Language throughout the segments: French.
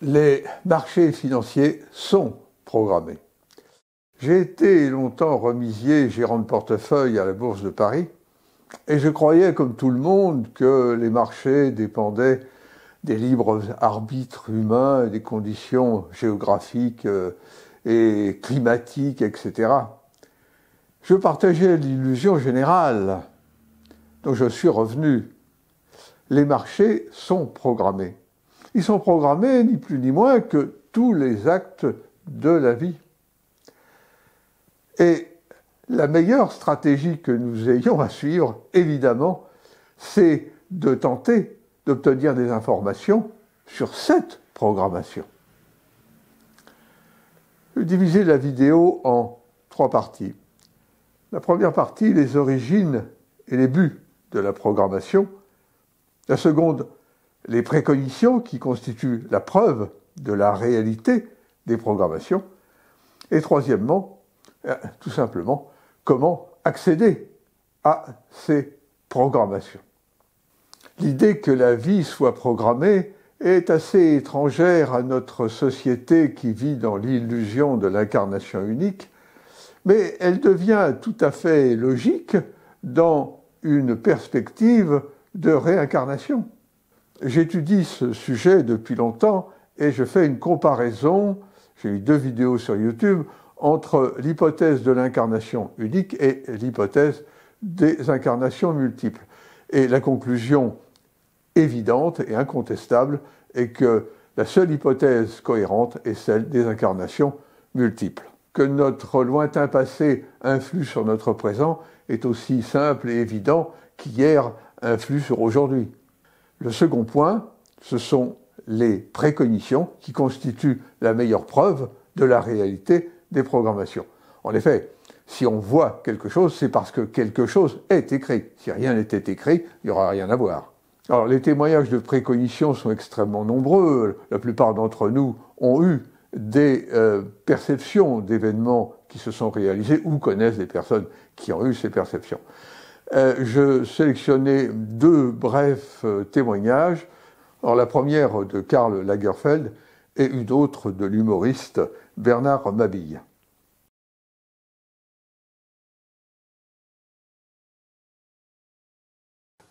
Les marchés financiers sont programmés. J'ai été longtemps remisier gérant de portefeuille à la Bourse de Paris et je croyais, comme tout le monde, que les marchés dépendaient des libres arbitres humains, des conditions géographiques et climatiques, etc. Je partageais l'illusion générale, donc je suis revenu. Les marchés sont programmés. Ils sont programmés ni plus ni moins que tous les actes de la vie. Et la meilleure stratégie que nous ayons à suivre, évidemment, c'est de tenter d'obtenir des informations sur cette programmation. Je vais diviser la vidéo en 3 parties. La première partie, les origines et les buts de la programmation. La seconde, les préconitions qui constituent la preuve de la réalité des programmations. Et troisièmement, tout simplement, comment accéder à ces programmations. L'idée que la vie soit programmée est assez étrangère à notre société qui vit dans l'illusion de l'incarnation unique, mais elle devient tout à fait logique dans une perspective de réincarnation. J'étudie ce sujet depuis longtemps et je fais une comparaison, j'ai eu 2 vidéos sur YouTube, entre l'hypothèse de l'incarnation unique et l'hypothèse des incarnations multiples. Et la conclusion évidente et incontestable est que la seule hypothèse cohérente est celle des incarnations multiples. Que notre lointain passé influe sur notre présent est aussi simple et évident qu'hier influe sur aujourd'hui. Le second point, ce sont les préconitions qui constituent la meilleure preuve de la réalité des programmations. En effet, si on voit quelque chose, c'est parce que quelque chose est écrit. Si rien n'était écrit, il n'y aura rien à voir. Alors, les témoignages de préconitions sont extrêmement nombreux. La plupart d'entre nous ont eu des perceptions d'événements qui se sont réalisés ou connaissent des personnes qui ont eu ces perceptions. Je sélectionnais 2 brefs témoignages. Alors, la première de Karl Lagerfeld et une autre de l'humoriste Bernard Mabille.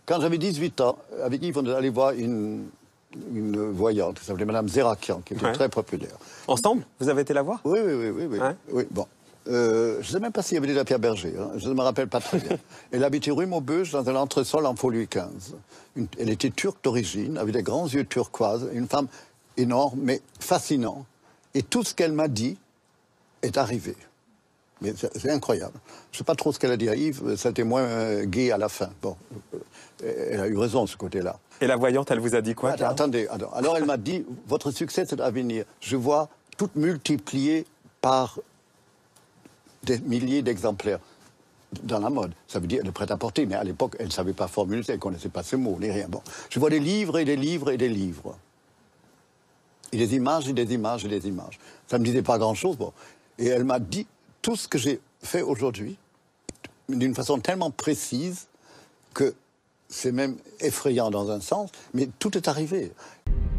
Quand j'avais 18 ans, avec Yves, on est allé voir une voyante qui s'appelait Madame Zerakian, qui était très populaire. Ensemble? Vous avez été la voir? Oui. Ouais. Oui, bon. Je ne sais même pas s'il y avait déjà Pierre Berger, hein. Je ne me rappelle pas très bien. Elle habitait rue Maubeuge, dans un entresol en faux Louis XV. Elle était turque d'origine, avec des grands yeux turquoises, une femme énorme, mais fascinante. Et tout ce qu'elle m'a dit est arrivé. Mais c'est incroyable. Je ne sais pas trop ce qu'elle a dit à Yves, c'était moins gai à la fin. Bon, elle a eu raison de ce côté-là. Et la voyante, elle vous a dit quoi? Attendez, alors elle m'a dit, votre succès c'est à venir. Je vois tout multiplié par des milliers d'exemplaires dans la mode. Ça veut dire le prêt-à-porter, mais à l'époque, elle ne savait pas formuler, elle ne connaissait pas ce mot, ni rien. Bon, je vois des livres et des livres et des livres. Et des images et des images et des images. Ça ne me disait pas grand-chose, bon. Et elle m'a dit tout ce que j'ai fait aujourd'hui, d'une façon tellement précise que c'est même effrayant dans un sens, mais tout est arrivé.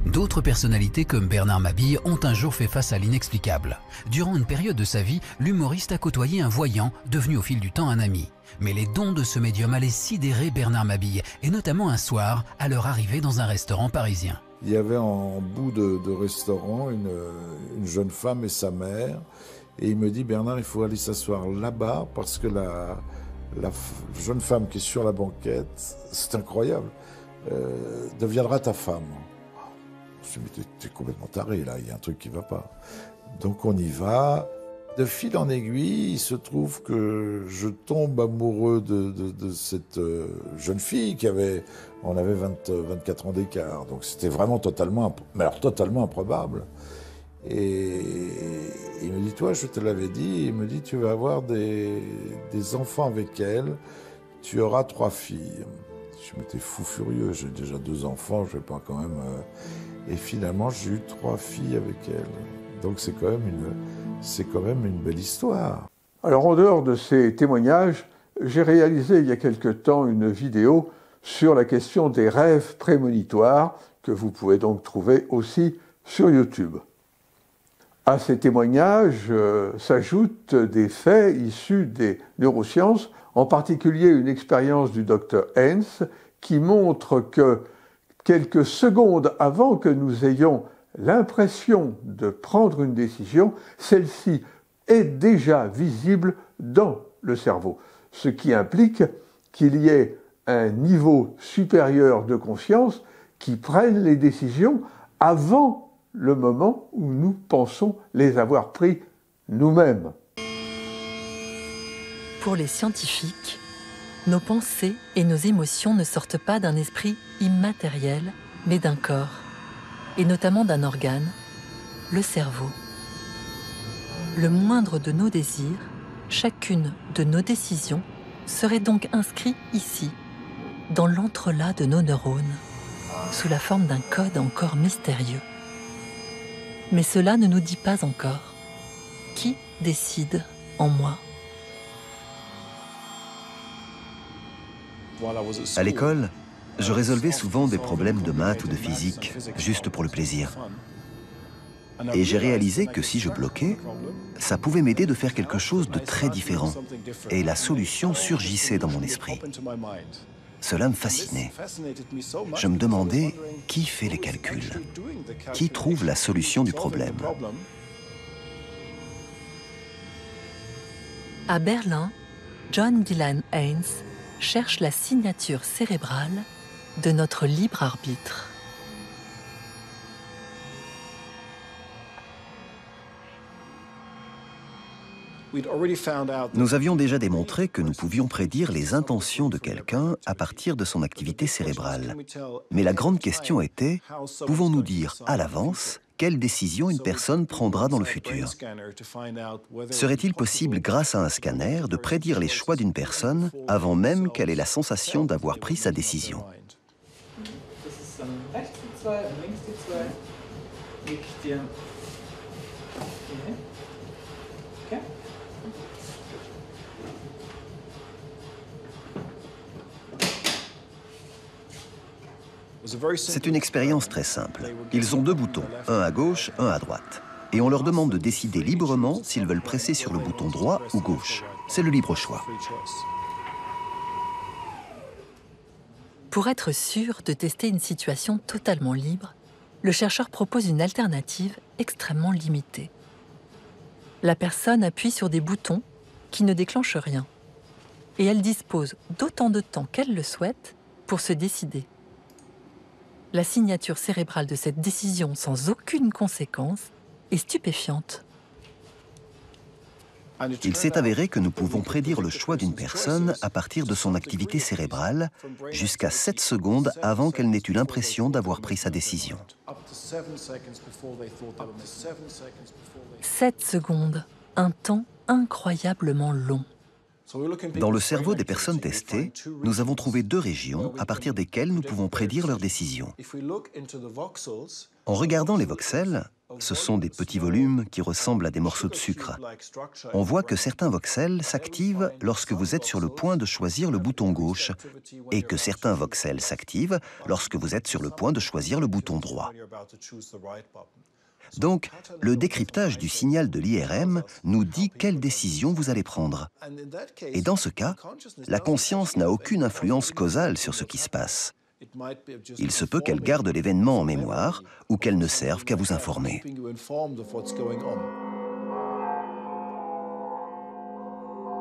D'autres personnalités comme Bernard Mabille ont un jour fait face à l'inexplicable. Durant une période de sa vie, l'humoriste a côtoyé un voyant, devenu au fil du temps un ami. Mais les dons de ce médium allaient sidérer Bernard Mabille, et notamment un soir, à leur arrivée dans un restaurant parisien. Il y avait en bout de restaurant une jeune femme et sa mère, et il me dit « Bernard, il faut aller s'asseoir là-bas parce que la jeune femme qui est sur la banquette, c'est incroyable, deviendra ta femme. » Je me dis, mais t'es complètement taré là, il y a un truc qui va pas. Donc on y va. De fil en aiguille, il se trouve que je tombe amoureux de cette jeune fille on avait 24 ans d'écart. Donc c'était vraiment totalement improbable. Et il me dit, toi, je te l'avais dit, il me dit, tu vas avoir des enfants avec elle, tu auras 3 filles. Je m'étais fou furieux, j'ai déjà 2 enfants, je vais pas quand même... Et finalement, j'ai eu 3 filles avec elle. Donc c'est quand même une belle histoire. Alors en dehors de ces témoignages, j'ai réalisé il y a quelque temps une vidéo sur la question des rêves prémonitoires, que vous pouvez donc trouver aussi sur YouTube. À ces témoignages s'ajoutent des faits issus des neurosciences, en particulier une expérience du Dr Haynes qui montre que quelques secondes avant que nous ayons l'impression de prendre une décision, celle-ci est déjà visible dans le cerveau, ce qui implique qu'il y ait un niveau supérieur de conscience qui prenne les décisions avant le moment où nous pensons les avoir pris nous-mêmes. Pour les scientifiques, nos pensées et nos émotions ne sortent pas d'un esprit immatériel, mais d'un corps, et notamment d'un organe, le cerveau. Le moindre de nos désirs, chacune de nos décisions, serait donc inscrit ici, dans l'entrelac de nos neurones, sous la forme d'un code encore mystérieux. Mais cela ne nous dit pas encore qui décide en moi. À l'école, je résolvais souvent des problèmes de maths ou de physique, juste pour le plaisir. Et j'ai réalisé que si je bloquais, ça pouvait m'aider de faire quelque chose de très différent. Et la solution surgissait dans mon esprit. Cela me fascinait. Je me demandais qui fait les calculs, qui trouve la solution du problème. À Berlin, John Dylan Haynes cherche la signature cérébrale de notre libre arbitre. Nous avions déjà démontré que nous pouvions prédire les intentions de quelqu'un à partir de son activité cérébrale. Mais la grande question était, pouvons-nous dire à l'avance quelle décision une personne prendra dans le futur? Serait-il possible, grâce à un scanner, de prédire les choix d'une personne avant même qu'elle ait la sensation d'avoir pris sa décision? C'est une expérience très simple. Ils ont deux boutons, un à gauche, un à droite. Et on leur demande de décider librement s'ils veulent presser sur le bouton droit ou gauche. C'est le libre choix. Pour être sûr de tester une situation totalement libre, le chercheur propose une alternative extrêmement limitée. La personne appuie sur des boutons qui ne déclenchent rien. Et elle dispose d'autant de temps qu'elle le souhaite pour se décider. La signature cérébrale de cette décision sans aucune conséquence est stupéfiante. Il s'est avéré que nous pouvons prédire le choix d'une personne à partir de son activité cérébrale jusqu'à 7 secondes avant qu'elle n'ait eu l'impression d'avoir pris sa décision. 7 secondes, un temps incroyablement long. Dans le cerveau des personnes testées, nous avons trouvé 2 régions à partir desquelles nous pouvons prédire leurs décisions. En regardant les voxels, ce sont des petits volumes qui ressemblent à des morceaux de sucre. On voit que certains voxels s'activent lorsque vous êtes sur le point de choisir le bouton gauche et que certains voxels s'activent lorsque vous êtes sur le point de choisir le bouton droit. Donc, le décryptage du signal de l'IRM nous dit quelle décision vous allez prendre. Et dans ce cas, la conscience n'a aucune influence causale sur ce qui se passe. Il se peut qu'elle garde l'événement en mémoire ou qu'elle ne serve qu'à vous informer.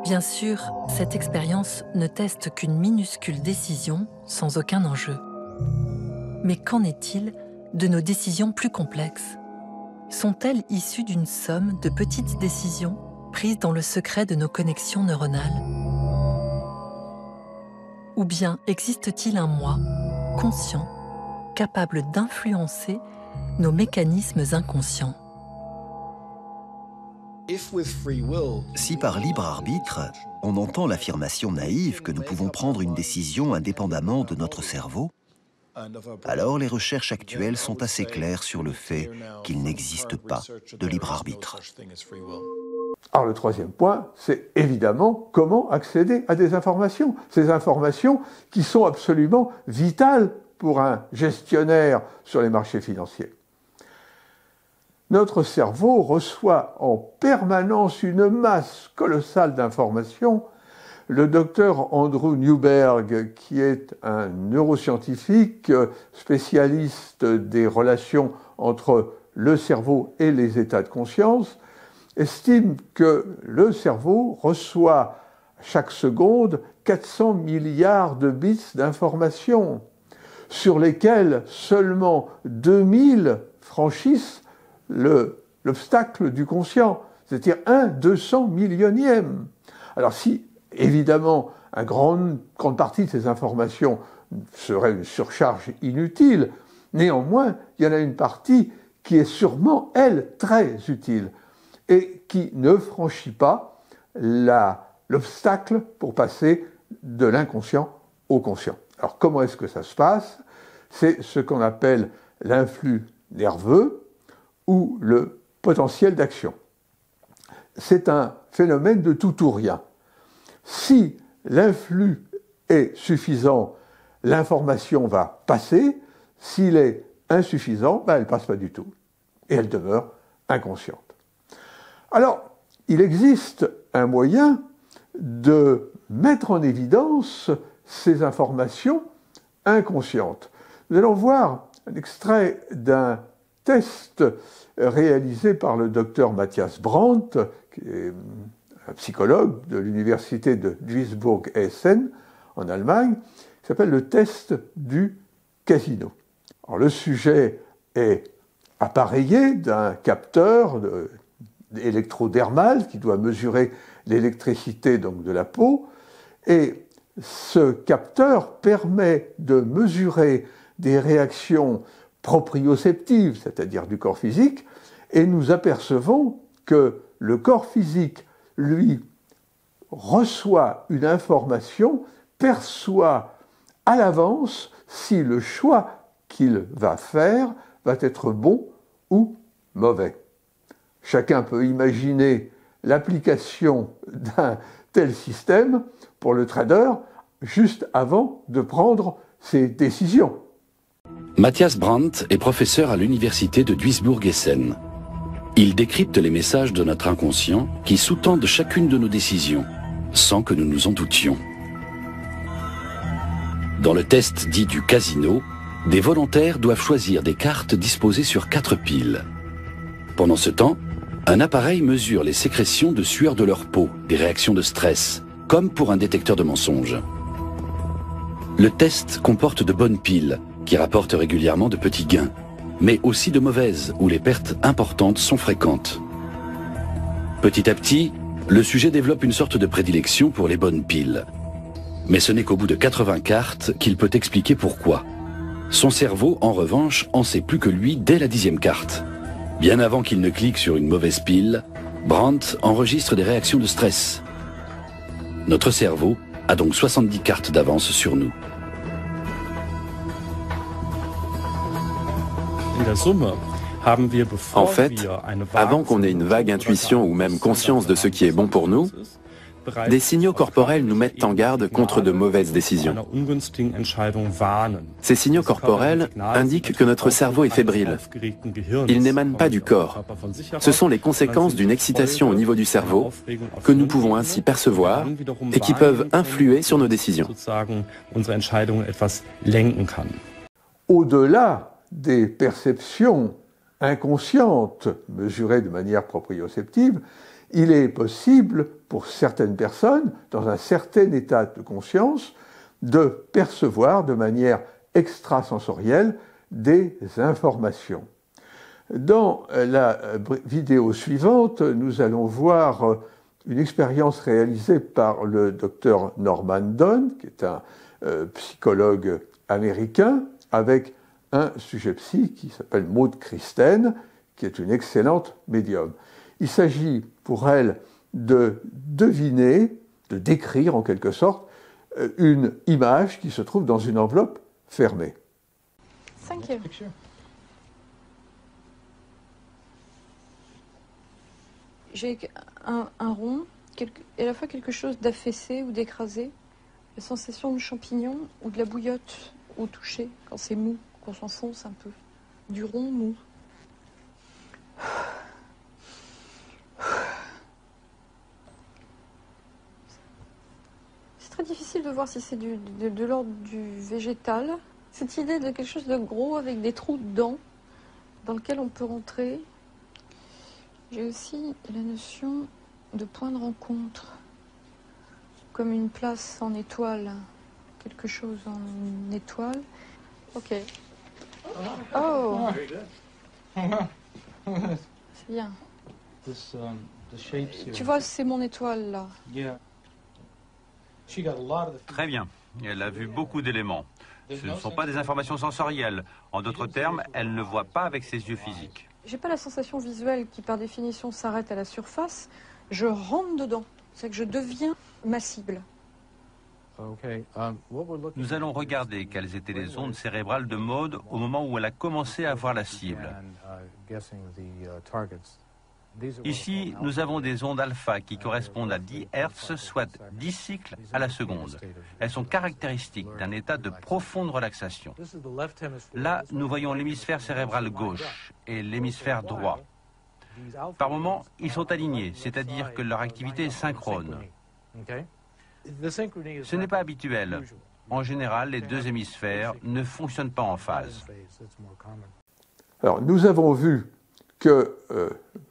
Bien sûr, cette expérience ne teste qu'une minuscule décision sans aucun enjeu. Mais qu'en est-il de nos décisions plus complexes ? Sont-elles issues d'une somme de petites décisions prises dans le secret de nos connexions neuronales? Ou bien existe-t-il un moi conscient, capable d'influencer nos mécanismes inconscients? Si par libre arbitre, on entend l'affirmation naïve que nous pouvons prendre une décision indépendamment de notre cerveau, alors les recherches actuelles sont assez claires sur le fait qu'il n'existe pas de libre arbitre. Alors le troisième point, c'est évidemment comment accéder à des informations. Ces informations qui sont absolument vitales pour un gestionnaire sur les marchés financiers. notre cerveau reçoit en permanence une masse colossale d'informations. Le docteur Andrew Newberg, qui est un neuroscientifique spécialiste des relations entre le cerveau et les états de conscience, estime que le cerveau reçoit chaque seconde 400 milliards de bits d'informations, sur lesquels seulement 2000 franchissent l'obstacle du conscient, c'est-à-dire 1/200 millionième. Alors si, évidemment, une grande partie de ces informations serait une surcharge inutile, néanmoins, il y en a une partie qui est sûrement, elle, très utile, et qui ne franchit pas l'obstacle pour passer de l'inconscient au conscient. Alors comment est-ce que ça se passe? C'est ce qu'on appelle l'influx nerveux ou le potentiel d'action. C'est un phénomène de tout ou rien. Si l'influx est suffisant, l'information va passer. S'il est insuffisant, elle ne passe pas du tout. Et elle demeure inconsciente. Alors, il existe un moyen de mettre en évidence ces informations inconscientes. Nous allons voir un extrait d'un test réalisé par le docteur Matthias Brandt, qui est un psychologue de l'université de Duisburg-Essen, en Allemagne, qui s'appelle le test du casino. Alors, le sujet est appareillé d'un capteur électrodermal qui doit mesurer l'électricité donc de la peau, et ce capteur permet de mesurer des réactions proprioceptives, c'est-à-dire du corps physique, et nous apercevons que le corps physique, lui, reçoit une information, perçoit à l'avance si le choix qu'il va faire va être bon ou mauvais. Chacun peut imaginer l'application d'un tel système pour le trader juste avant de prendre ses décisions. Matthias Brandt est professeur à l'université de Duisburg-Essen. Il décrypte les messages de notre inconscient qui sous-tendent chacune de nos décisions, sans que nous nous en doutions. Dans le test dit du casino, des volontaires doivent choisir des cartes disposées sur 4 piles. Pendant ce temps, un appareil mesure les sécrétions de sueur de leur peau, des réactions de stress, comme pour un détecteur de mensonges. Le test comporte de bonnes piles, qui rapportent régulièrement de petits gains, mais aussi de mauvaises, où les pertes importantes sont fréquentes. Petit à petit, le sujet développe une sorte de prédilection pour les bonnes piles. Mais ce n'est qu'au bout de 80 cartes qu'il peut expliquer pourquoi. Son cerveau, en revanche, en sait plus que lui dès la 10e carte. Bien avant qu'il ne clique sur une mauvaise pile, Brandt enregistre des réactions de stress. Notre cerveau a donc 70 cartes d'avance sur nous. En fait, avant qu'on ait une vague intuition ou même conscience de ce qui est bon pour nous, des signaux corporels nous mettent en garde contre de mauvaises décisions. Ces signaux corporels indiquent que notre cerveau est fébrile. Ils n'émanent pas du corps. Ce sont les conséquences d'une excitation au niveau du cerveau que nous pouvons ainsi percevoir et qui peuvent influer sur nos décisions. Au-delà des perceptions inconscientes mesurées de manière proprioceptive, il est possible pour certaines personnes, dans un certain état de conscience, de percevoir de manière extrasensorielle des informations. Dans la vidéo suivante, nous allons voir une expérience réalisée par le docteur Norman Donn, qui est un psychologue américain, avec un sujet psy qui s'appelle Maud Christen, qui est une excellente médium. Il s'agit pour elle de deviner, de décrire en quelque sorte, une image qui se trouve dans une enveloppe fermée. Thank you. J'ai un rond, à la fois quelque chose d'affaissé ou d'écrasé, la sensation de champignon ou de la bouillotte au toucher, quand c'est mou, qu'on s'enfonce un peu, du rond mou. voir si c'est de l'ordre du végétal. Cette idée de quelque chose de gros avec des trous dedans, dans lequel on peut rentrer. J'ai aussi la notion de point de rencontre, comme une place en étoile, quelque chose en étoile. Ok. Oh, c'est bien. Tu vois, c'est mon étoile là. Très bien. Elle a vu beaucoup d'éléments. Ce ne sont pas des informations sensorielles. En d'autres termes, elle ne voit pas avec ses yeux physiques. J'ai pas la sensation visuelle qui, par définition, s'arrête à la surface. Je rentre dedans. C'est que je deviens ma cible. Nous allons regarder quelles étaient les ondes cérébrales de Maud au moment où elle a commencé à voir la cible. Ici, nous avons des ondes alpha qui correspondent à 10 Hz, soit 10 cycles à la seconde. Elles sont caractéristiques d'un état de profonde relaxation. Là, nous voyons l'hémisphère cérébral gauche et l'hémisphère droit. Par moments, ils sont alignés, c'est-à-dire que leur activité est synchrone. Ce n'est pas habituel. En général, les deux hémisphères ne fonctionnent pas en phase. Alors, nous avons vu que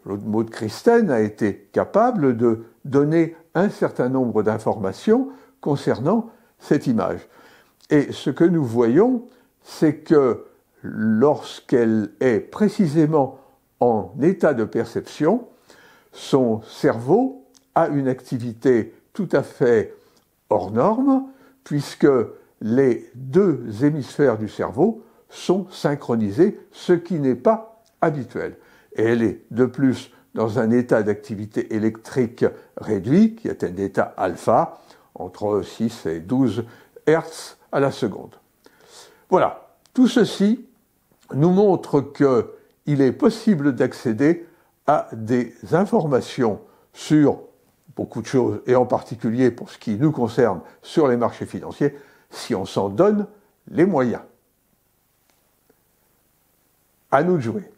Maud Christen a été capable de donner un certain nombre d'informations concernant cette image. Et ce que nous voyons, c'est que lorsqu'elle est précisément en état de perception, son cerveau a une activité tout à fait hors norme, puisque les deux hémisphères du cerveau sont synchronisés, ce qui n'est pas habituel. Et elle est de plus dans un état d'activité électrique réduit, qui est un état alpha, entre 6 et 12 Hz à la seconde. Voilà, tout ceci nous montre qu'il est possible d'accéder à des informations sur beaucoup de choses, et en particulier pour ce qui nous concerne sur les marchés financiers, si on s'en donne les moyens. À nous de jouer.